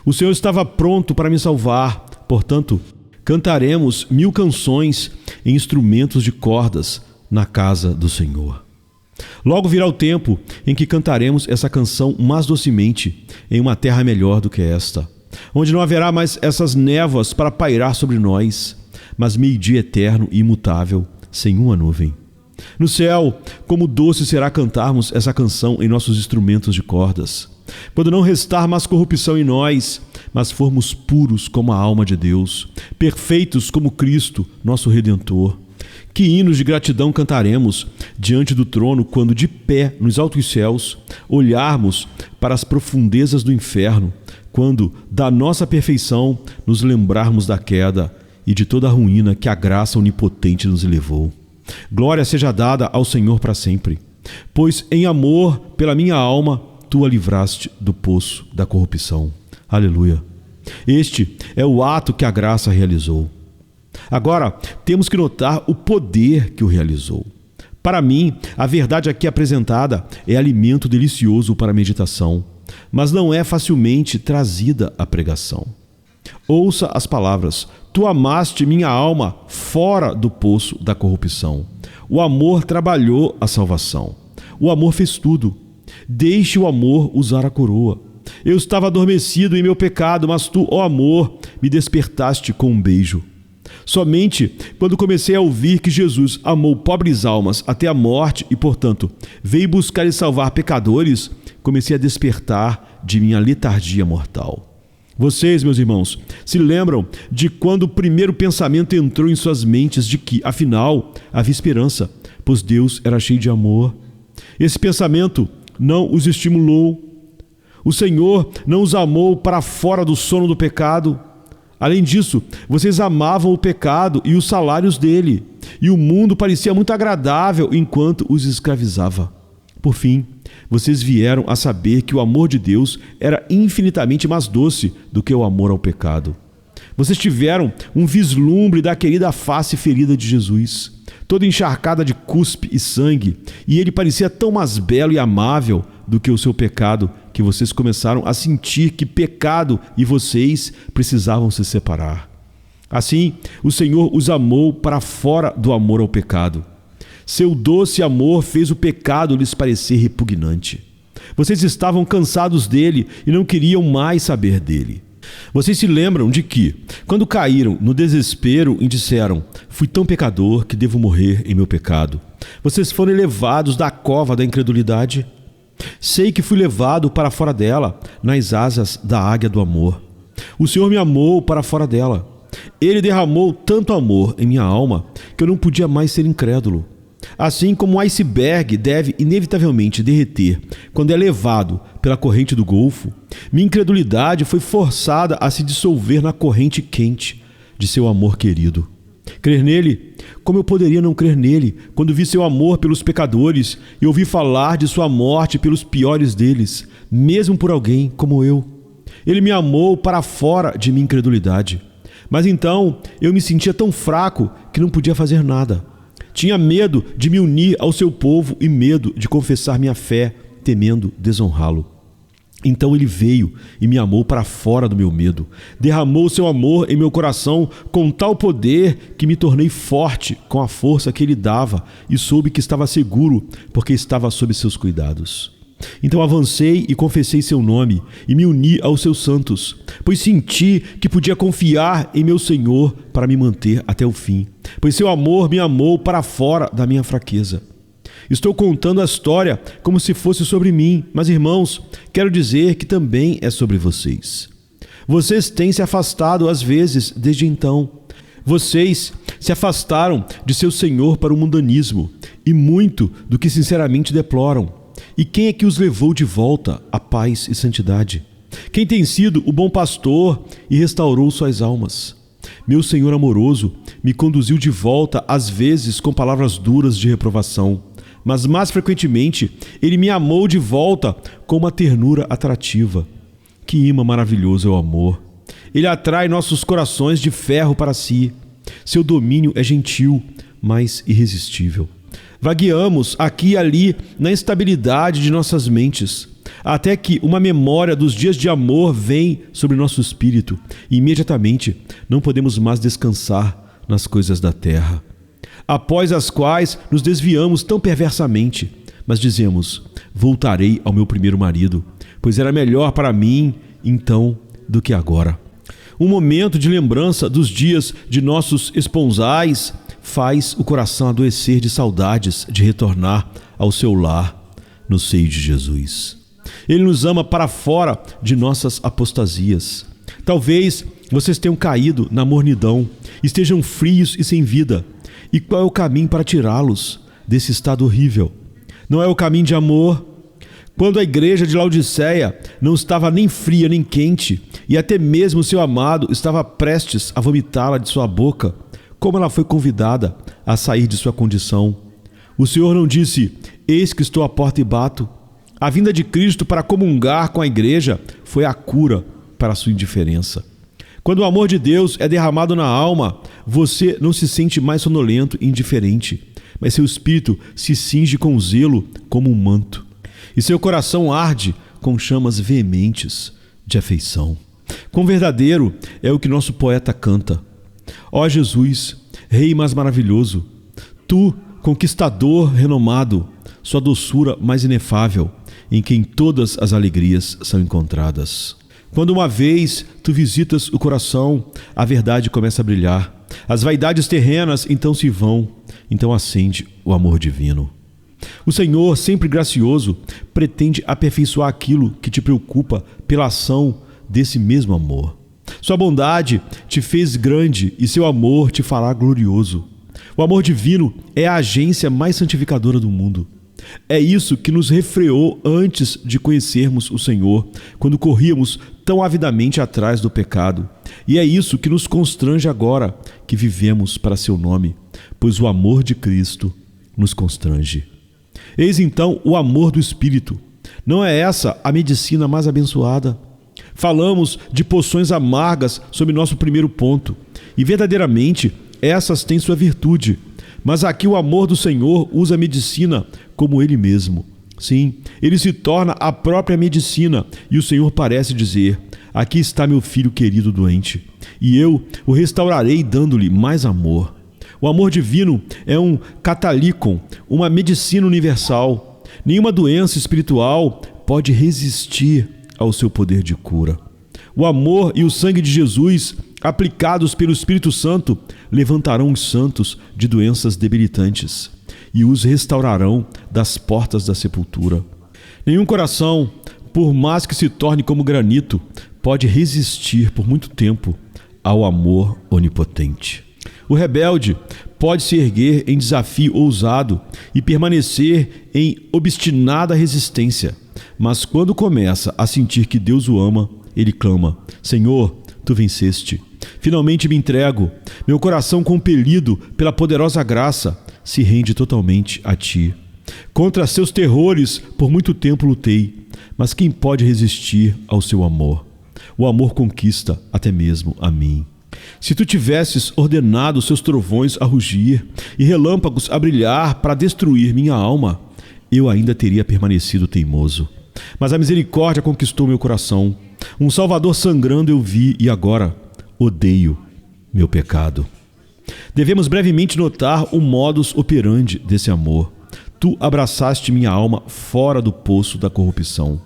O Senhor estava pronto para me salvar, portanto, cantaremos 1000 canções em instrumentos de cordas na casa do Senhor. Logo virá o tempo em que cantaremos essa canção mais docemente em uma terra melhor do que esta, onde não haverá mais essas névoas para pairar sobre nós, mas meio-dia eterno e imutável, sem uma nuvem. No céu, como doce será cantarmos essa canção em nossos instrumentos de cordas, quando não restar mais corrupção em nós, mas formos puros como a alma de Deus, perfeitos como Cristo, nosso Redentor. Que hinos de gratidão cantaremos diante do trono quando, de pé nos altos céus, olharmos para as profundezas do inferno, quando, da nossa perfeição, nos lembrarmos da queda e de toda a ruína que a graça onipotente nos levou. Glória seja dada ao Senhor para sempre, pois em amor pela minha alma, tu a livraste do poço da corrupção. Aleluia! Este é o ato que a graça realizou. Agora, temos que notar o poder que o realizou. Para mim, a verdade aqui apresentada é alimento delicioso para a meditação, mas não é facilmente trazida à pregação. Ouça as palavras: Tu amaste minha alma fora do poço da corrupção. O amor trabalhou a salvação. O amor fez tudo. Deixe o amor usar a coroa. Eu estava adormecido em meu pecado, mas tu, ó amor, me despertaste com um beijo. Somente quando comecei a ouvir que Jesus amou pobres almas até a morte e, portanto, veio buscar e salvar pecadores, comecei a despertar de minha letargia mortal. Vocês, meus irmãos, se lembram de quando o primeiro pensamento entrou em suas mentes de que, afinal, havia esperança, pois Deus era cheio de amor? Esse pensamento não os estimulou. O Senhor não os amou para fora do sono do pecado. Além disso, vocês amavam o pecado e os salários dele, e o mundo parecia muito agradável enquanto os escravizava. Por fim, vocês vieram a saber que o amor de Deus era infinitamente mais doce do que o amor ao pecado. Vocês tiveram um vislumbre da querida face ferida de Jesus, toda encharcada de cuspe e sangue, e ele parecia tão mais belo e amável do que o seu pecado, que vocês começaram a sentir que pecado e vocês precisavam se separar. Assim, o Senhor os amou para fora do amor ao pecado. Seu doce amor fez o pecado lhes parecer repugnante. Vocês estavam cansados dele e não queriam mais saber dele. Vocês se lembram de que, quando caíram no desespero e disseram: fui tão pecador que devo morrer em meu pecado, vocês foram elevados da cova da incredulidade? Sei que fui levado para fora dela, nas asas da águia do amor. O Senhor me amou para fora dela. Ele derramou tanto amor em minha alma que eu não podia mais ser incrédulo. Assim como um iceberg deve inevitavelmente derreter quando é levado pela corrente do Golfo, minha incredulidade foi forçada a se dissolver na corrente quente de seu amor querido. Crer nele? Como eu poderia não crer nele quando vi seu amor pelos pecadores e ouvi falar de sua morte pelos piores deles, mesmo por alguém como eu? Ele me amou para fora de minha incredulidade. Mas então eu me sentia tão fraco que não podia fazer nada. Tinha medo de me unir ao seu povo e medo de confessar minha fé, temendo desonrá-lo. Então ele veio e me amou para fora do meu medo. Derramou seu amor em meu coração com tal poder que me tornei forte com a força que ele dava e soube que estava seguro porque estava sob seus cuidados. Então avancei e confessei seu nome e me uni aos seus santos, pois senti que podia confiar em meu Senhor para me manter até o fim, pois seu amor me amou para fora da minha fraqueza. Estou contando a história como se fosse sobre mim, mas irmãos, quero dizer que também é sobre vocês. Vocês têm se afastado às vezes desde então. Vocês se afastaram de seu Senhor para o mundanismo e muito do que sinceramente deploram. E quem é que os levou de volta à paz e santidade? Quem tem sido o bom pastor e restaurou suas almas? Meu Senhor amoroso me conduziu de volta, às vezes com palavras duras de reprovação, mas mais frequentemente ele me amou de volta com uma ternura atrativa. Que imã maravilhoso é o amor! Ele atrai nossos corações de ferro para si. Seu domínio é gentil, mas irresistível. Vagueamos aqui e ali na instabilidade de nossas mentes, até que uma memória dos dias de amor vem sobre nosso espírito e imediatamente não podemos mais descansar nas coisas da terra, após as quais nos desviamos tão perversamente, mas dizemos: voltarei ao meu primeiro marido, pois era melhor para mim então do que agora. Um momento de lembrança dos dias de nossos esponsais faz o coração adoecer de saudades de retornar ao seu lar no seio de Jesus. Ele nos ama para fora de nossas apostasias. Talvez vocês tenham caído na mornidão, estejam frios e sem vida. E qual é o caminho para tirá-los desse estado horrível? Não é o caminho de amor? Quando a igreja de Laodiceia não estava nem fria nem quente, e até mesmo seu amado estava prestes a vomitá-la de sua boca, como ela foi convidada a sair de sua condição? O Senhor não disse: eis que estou à porta e bato. A vinda de Cristo para comungar com a igreja foi a cura para a sua indiferença. Quando o amor de Deus é derramado na alma, você não se sente mais sonolento e indiferente, mas seu espírito se cinge com zelo como um manto, e seu coração arde com chamas veementes de afeição. Quão verdadeiro é o que nosso poeta canta: ó Jesus, Rei mais maravilhoso, tu, conquistador renomado, sua doçura mais inefável, em quem todas as alegrias são encontradas. Quando uma vez tu visitas o coração, a verdade começa a brilhar. As vaidades terrenas então se vão, então acende o amor divino. O Senhor, sempre gracioso, pretende aperfeiçoar aquilo que te preocupa pela ação desse mesmo amor. Sua bondade te fez grande e seu amor te fará glorioso. O amor divino é a agência mais santificadora do mundo. É isso que nos refreou antes de conhecermos o Senhor, quando corríamos tão avidamente atrás do pecado. E é isso que nos constrange agora, que vivemos para seu nome, pois o amor de Cristo nos constrange. Eis então o amor do Espírito. Não é essa a medicina mais abençoada? Falamos de poções amargas sob nosso primeiro ponto, e verdadeiramente essas têm sua virtude. Mas aqui o amor do Senhor usa a medicina como Ele mesmo. Sim, Ele se torna a própria medicina, e o Senhor parece dizer: aqui está meu filho querido doente, e eu o restaurarei dando-lhe mais amor. O amor divino é um catalícon, uma medicina universal. Nenhuma doença espiritual pode resistir ao seu poder de cura. O amor e o sangue de Jesus, aplicados pelo Espírito Santo, levantarão os santos de doenças debilitantes e os restaurarão das portas da sepultura. Nenhum coração, por mais que se torne como granito, pode resistir por muito tempo ao amor onipotente. O rebelde pode se erguer em desafio ousado e permanecer em obstinada resistência, mas quando começa a sentir que Deus o ama, ele clama: Senhor, tu venceste. Finalmente me entrego. Meu coração, compelido pela poderosa graça, se rende totalmente a ti. Contra seus terrores por muito tempo lutei, mas quem pode resistir ao seu amor? O amor conquista até mesmo a mim. Se tu tivesses ordenado seus trovões a rugir e relâmpagos a brilhar para destruir minha alma, eu ainda teria permanecido teimoso. Mas a misericórdia conquistou meu coração. Um Salvador sangrando eu vi e agora odeio meu pecado. Devemos brevemente notar o modus operandi desse amor. Tu abraçaste minha alma fora do poço da corrupção.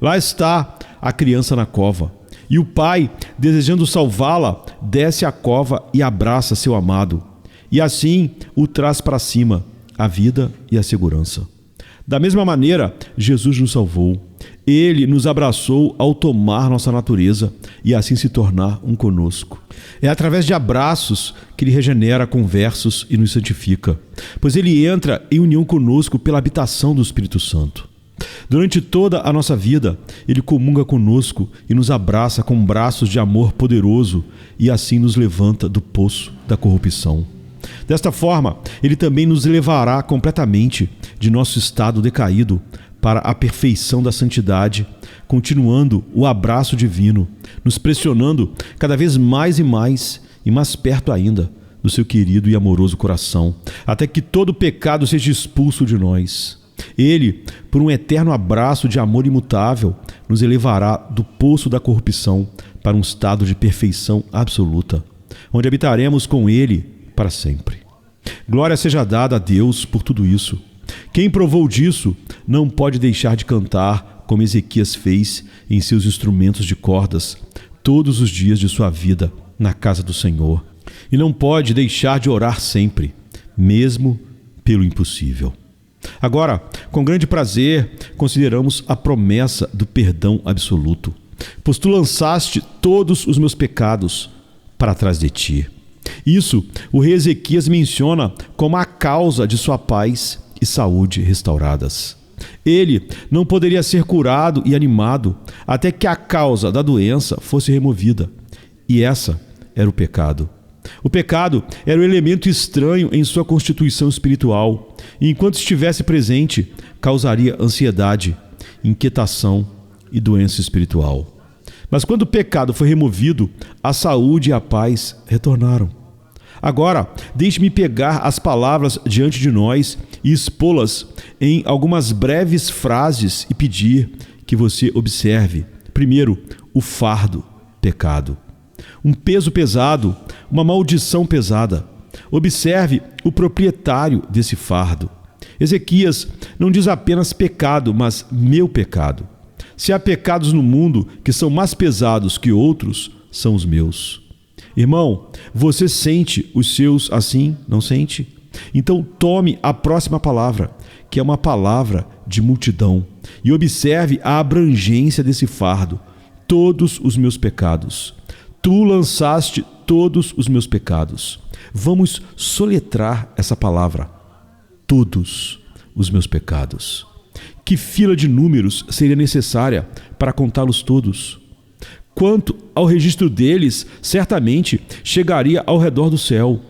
Lá está a criança na cova. E o pai, desejando salvá-la, desce à cova e abraça seu amado. E assim o traz para cima, a vida e a segurança. Da mesma maneira, Jesus nos salvou. Ele nos abraçou ao tomar nossa natureza e assim se tornar um conosco. É através de abraços que Ele regenera conversos e nos santifica, pois Ele entra em união conosco pela habitação do Espírito Santo. Durante toda a nossa vida, Ele comunga conosco e nos abraça com braços de amor poderoso e assim nos levanta do poço da corrupção. Desta forma, Ele também nos levará completamente de nosso estado decaído para a perfeição da santidade, continuando o abraço divino, nos pressionando cada vez mais e mais perto ainda do seu querido e amoroso coração, até que todo pecado seja expulso de nós. Ele, por um eterno abraço de amor imutável, nos elevará do poço da corrupção para um estado de perfeição absoluta, onde habitaremos com Ele para sempre. Glória seja dada a Deus por tudo isso. Quem provou disso não pode deixar de cantar como Ezequias fez em seus instrumentos de cordas todos os dias de sua vida na casa do Senhor, e não pode deixar de orar sempre, mesmo pelo impossível. Agora, com grande prazer, consideramos a promessa do perdão absoluto, pois tu lançaste todos os meus pecados para trás de ti. Isso o rei Ezequias menciona como a causa de sua paz e saúde restauradas. Ele não poderia ser curado e animado até que a causa da doença fosse removida, e essa era o pecado. O pecado era o elemento estranho em sua constituição espiritual, e enquanto estivesse presente, causaria ansiedade, inquietação e doença espiritual. Mas quando o pecado foi removido, a saúde e a paz retornaram. Agora, deixe-me pegar as palavras diante de nós e expô-las em algumas breves frases e pedir que você observe, primeiro, o fardo, pecado. Um peso pesado, uma maldição pesada. Observe o proprietário desse fardo. Ezequias não diz apenas pecado, mas meu pecado. Se há pecados no mundo que são mais pesados que outros, são os meus. Irmão, você sente os seus assim, não sente? Então tome a próxima palavra, que é uma palavra de multidão, e observe a abrangência desse fardo. Todos os meus pecados. Tu lançaste todos os meus pecados. Vamos soletrar essa palavra. Todos os meus pecados. Que fila de números seria necessária para contá-los todos? Quanto ao registro deles, certamente chegaria ao redor do céu.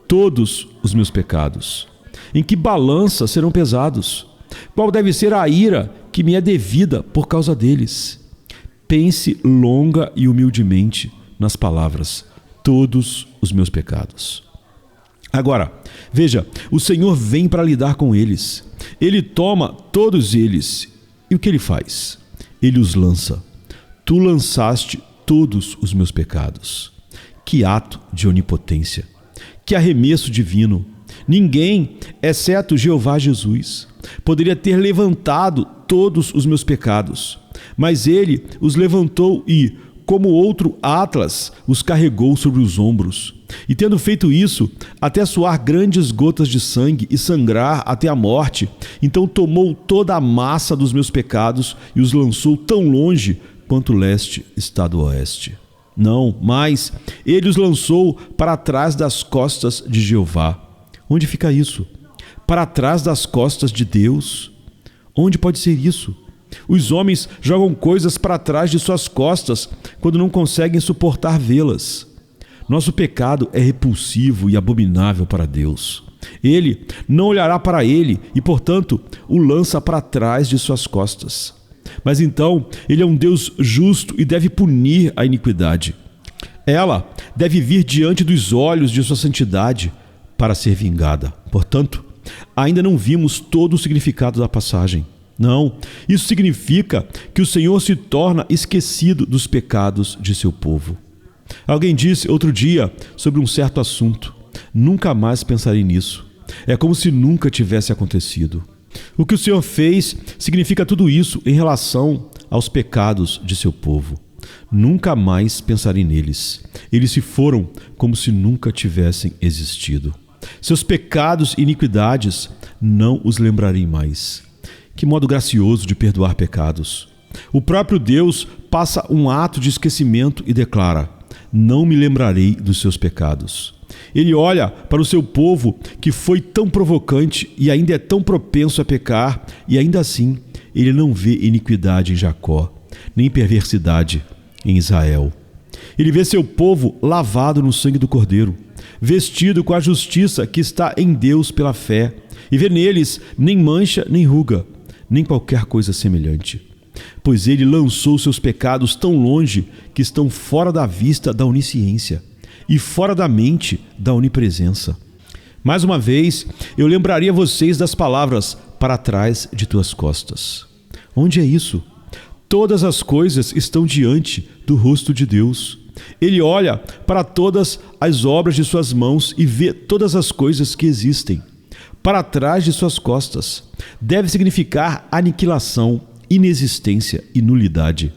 Todos os meus pecados. Em que balança serão pesados? Qual deve ser a ira que me é devida por causa deles? Pense longa e humildemente nas palavras, todos os meus pecados. Agora, veja, o Senhor vem para lidar com eles. Ele toma todos eles. E o que Ele faz? Ele os lança. Tu lançaste todos os meus pecados. Que ato de onipotência. Que arremesso divino. Ninguém, exceto Jeová Jesus, poderia ter levantado todos os meus pecados. Mas Ele os levantou e, como outro Atlas, os carregou sobre os ombros. E tendo feito isso, até suar grandes gotas de sangue e sangrar até a morte, então tomou toda a massa dos meus pecados e os lançou tão longe quanto o leste está do oeste. Não, mas ele os lançou para trás das costas de Jeová. Onde fica isso? Para trás das costas de Deus? Onde pode ser isso? Os homens jogam coisas para trás de suas costas quando não conseguem suportar vê-las. Nosso pecado é repulsivo e abominável para Deus. Ele não olhará para ele e, portanto, o lança para trás de suas costas. Mas então, ele é um Deus justo e deve punir a iniquidade. Ela deve vir diante dos olhos de sua santidade para ser vingada. Portanto, ainda não vimos todo o significado da passagem. Não, isso significa que o Senhor se torna esquecido dos pecados de seu povo. Alguém disse outro dia sobre um certo assunto: nunca mais pensarei nisso. É como se nunca tivesse acontecido. O que o Senhor fez significa tudo isso em relação aos pecados de seu povo. Nunca mais pensarei neles. Eles se foram como se nunca tivessem existido. Seus pecados e iniquidades não os lembrarei mais. Que modo gracioso de perdoar pecados. O próprio Deus passa um ato de esquecimento e declara: não me lembrarei dos seus pecados. Ele olha para o seu povo que foi tão provocante e ainda é tão propenso a pecar, e ainda assim ele não vê iniquidade em Jacó, nem perversidade em Israel. Ele vê seu povo lavado no sangue do Cordeiro, vestido com a justiça que está em Deus pela fé, e vê neles nem mancha nem ruga, nem qualquer coisa semelhante. Pois ele lançou seus pecados tão longe que estão fora da vista da onisciência e fora da mente da onipresença. Mais uma vez, eu lembraria vocês das palavras para trás de tuas costas. Onde é isso? Todas as coisas estão diante do rosto de Deus. Ele olha para todas as obras de suas mãos e vê todas as coisas que existem. Para trás de suas costas deve significar aniquilação, inexistência e nulidade.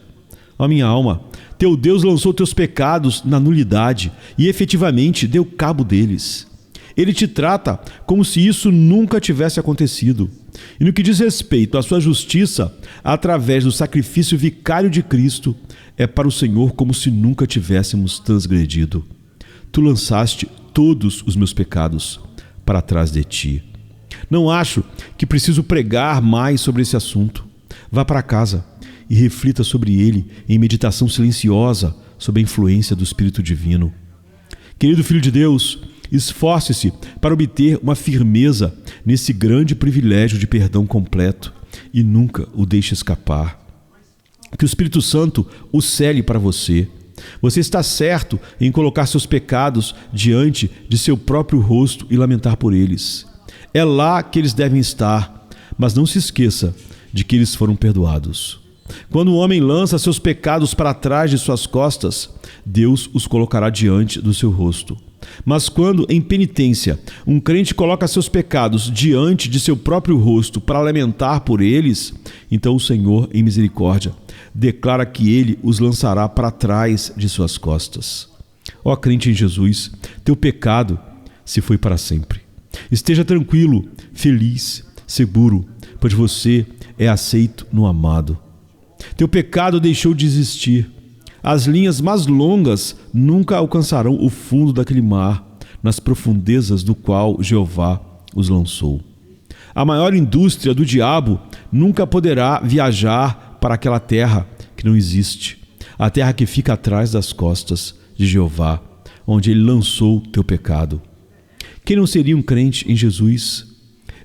Ó minha alma, teu Deus lançou teus pecados na nulidade e efetivamente deu cabo deles. Ele te trata como se isso nunca tivesse acontecido. E no que diz respeito à sua justiça, através do sacrifício vicário de Cristo, é para o Senhor como se nunca tivéssemos transgredido. Tu lançaste todos os meus pecados para trás de ti. Não acho que preciso pregar mais sobre esse assunto. Vá para casa e reflita sobre ele em meditação silenciosa sob a influência do Espírito Divino. Querido Filho de Deus, esforce-se para obter uma firmeza nesse grande privilégio de perdão completo e nunca o deixe escapar. Que o Espírito Santo o cele para você. Você está certo em colocar seus pecados diante de seu próprio rosto e lamentar por eles. É lá que eles devem estar, mas não se esqueça de que eles foram perdoados. Quando o homem lança seus pecados para trás de suas costas, Deus os colocará diante do seu rosto. Mas quando, em penitência, um crente coloca seus pecados diante de seu próprio rosto para lamentar por eles, então o Senhor, em misericórdia, declara que ele os lançará para trás de suas costas. Ó crente em Jesus, teu pecado se foi para sempre. Esteja tranquilo, feliz, seguro, pois você é aceito no amado. Teu pecado deixou de existir. As linhas mais longas nunca alcançarão o fundo daquele mar, nas profundezas do qual Jeová os lançou. A maior indústria do diabo nunca poderá viajar para aquela terra que não existe, a terra que fica atrás das costas de Jeová, onde ele lançou teu pecado. Quem não seria um crente em Jesus?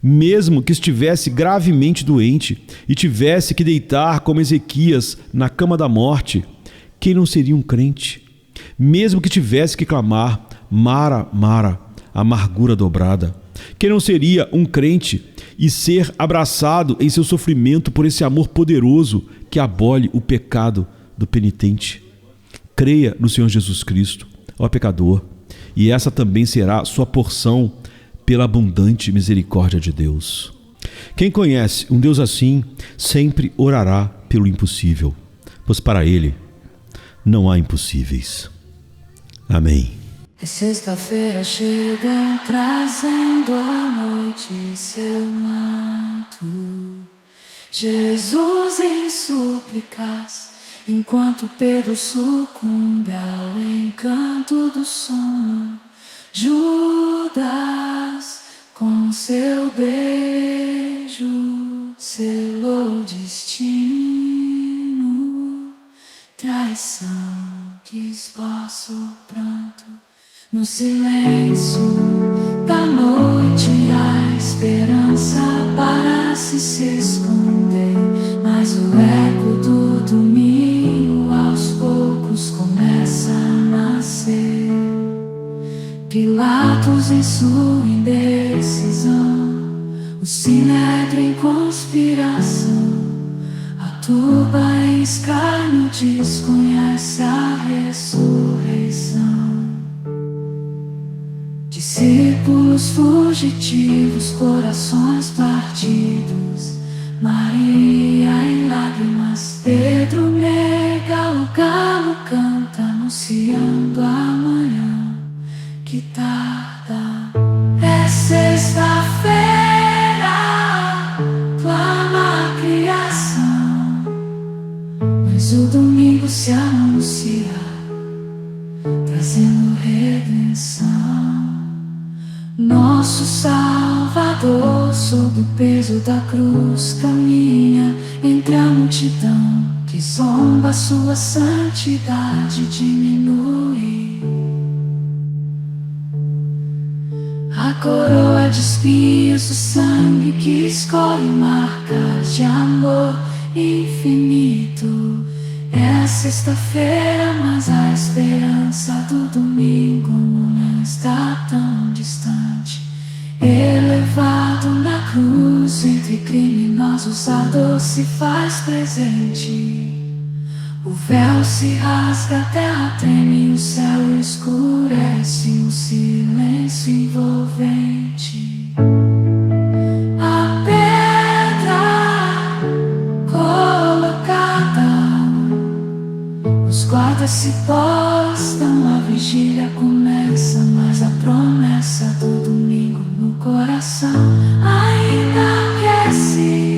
Mesmo que estivesse gravemente doente e tivesse que deitar como Ezequias na cama da morte, quem não seria um crente? Mesmo que tivesse que clamar, Mara, Mara, amargura dobrada. Quem não seria um crente e ser abraçado em seu sofrimento por esse amor poderoso que abole o pecado do penitente? Creia no Senhor Jesus Cristo, ó pecador, e essa também será sua porção pela abundante misericórdia de Deus. Quem conhece um Deus assim, sempre orará pelo impossível, pois para ele não há impossíveis. Amém. É sexta-feira chega trazendo a noite seu manto. Jesus em súplicas, enquanto Pedro sucumbe ao encanto do sono. Judas, com seu beijo, selou o destino. Traição que esboça o pranto. No silêncio da noite, a esperança parece se esconder. Mas o eco do domingo aos poucos começa a nascer. Pilatos em sua indecisão, o sinédrio em conspiração, a turba em escárnio desconhece a ressurreição. Discípulos fugitivos, corações partidos, Maria em lágrimas, Pedro nega, o galo canta anunciando a manhã que tarda. É sexta-feira, clama a criação, mas o domingo se anuncia, trazendo redenção. Nosso Salvador, sob o peso da cruz, caminha entre a multidão que zomba, sua santidade diminui. A coroa de espinhos, o sangue que escolhe marcas de amor infinito. É sexta-feira, mas a esperança do domingo não está tão distante. Elevado na cruz, entre criminosos a dor se faz presente. O véu se rasga, a terra treme, o céu escurece, um silêncio envolvente. A pedra colocada, os guardas se postam, a vigília começa, mas a promessa do domingo no coração ainda aquece.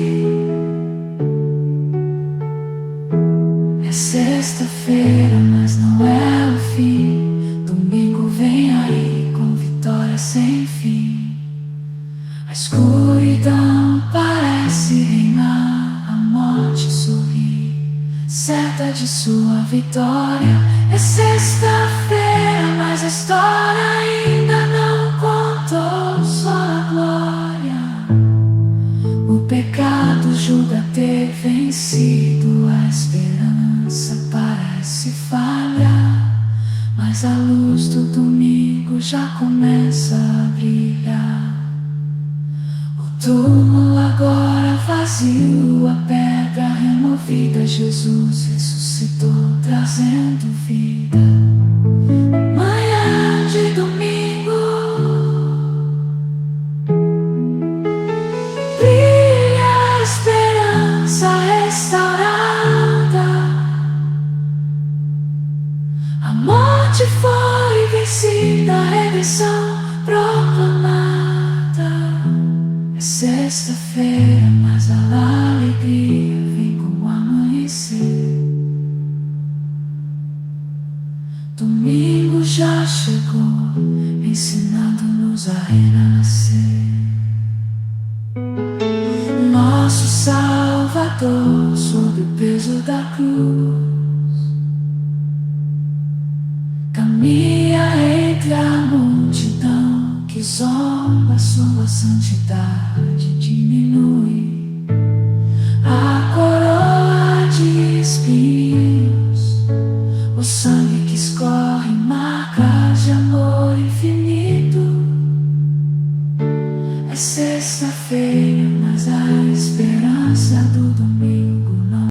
É sexta-feira, mas não é o fim. Domingo vem aí com vitória sem fim. A escuridão parece reinar, a morte sorri, certa de sua vitória. É sexta-feira, mas a história ainda não contou só a glória. O pecado julga ter vencido, a esperança parece falhar, mas a luz do domingo já começa a brilhar. O túmulo agora vazio, a pedra removida, Jesus ressuscitou, trazendo vida. Manhã de domingo, brilha a esperança restaurada. A morte foi vencida, a redenção proclamada. É sexta-feira, mas a alegria vem com o amanhecer. Domingo já chegou, ensinando-nos a renascer. Nosso Salvador, sob o peso da cruz, caminha entre a multidão que zomba, sua santidade diminui. A coroa de espinhos, o sangue que escorre marcas de amor infinito. É sexta-feira, mas a esperança do domingo